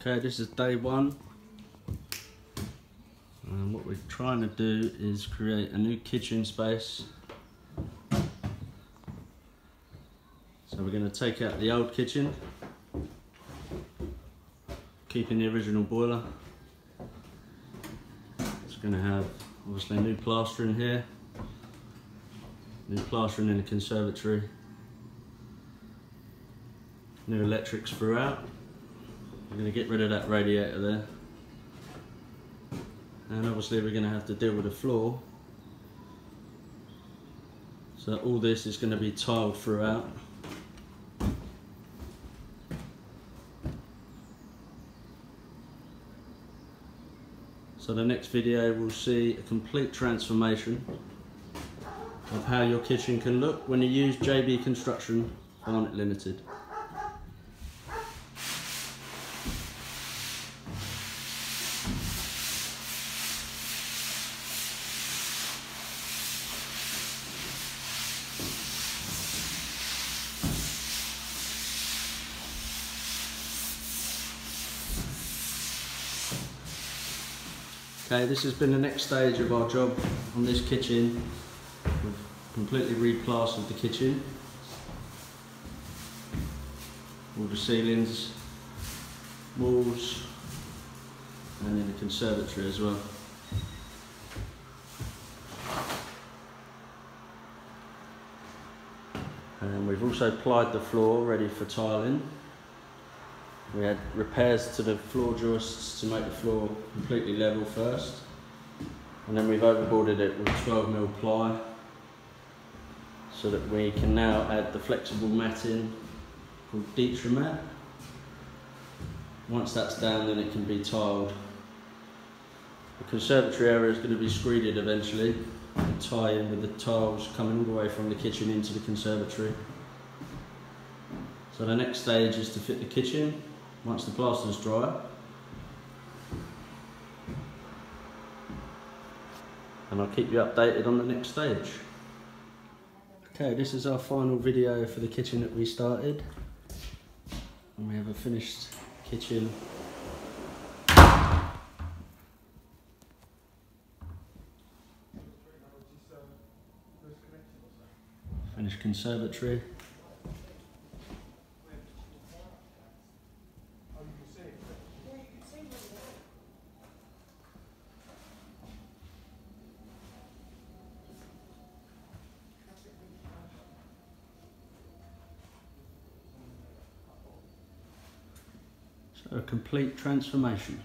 Okay, this is day one, and what we're trying to do is create a new kitchen space. So we're going to take out the old kitchen, keeping the original boiler. It's going to have obviously new plastering here, new plastering in the conservatory, new electrics throughout. We're going to get rid of that radiator there, and obviously we're going to have to deal with the floor. So all this is going to be tiled throughout. So the next video will see a complete transformation of how your kitchen can look when you use JB Construction Barnet Limited. Okay, this has been the next stage of our job on this kitchen. We've completely replastered the kitchen. All the ceilings, walls, and in the conservatory as well. And we've also plied the floor ready for tiling. We had repairs to the floor joists to make the floor completely level first, and then we've overboarded it with 12mm ply so that we can now add the flexible matting called Mat. Once that's down, then it can be tiled. The conservatory area is going to be screeded eventually and tie in with the tiles coming all the way from the kitchen into the conservatory. So the next stage is to fit the kitchen once the plaster's dry. And I'll keep you updated on the next stage. Okay, this is our final video for the kitchen that we started. And we have a finished kitchen. Finished conservatory. So a complete transformation.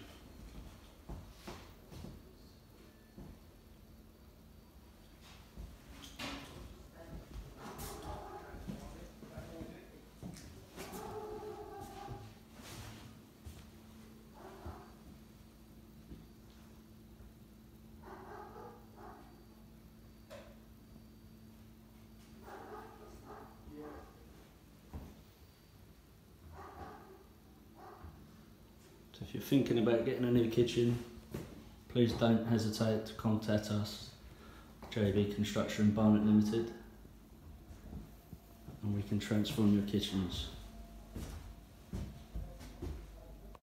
So if you're thinking about getting a new kitchen, please don't hesitate to contact us, JB Construction Barnet Limited, and we can transform your kitchens.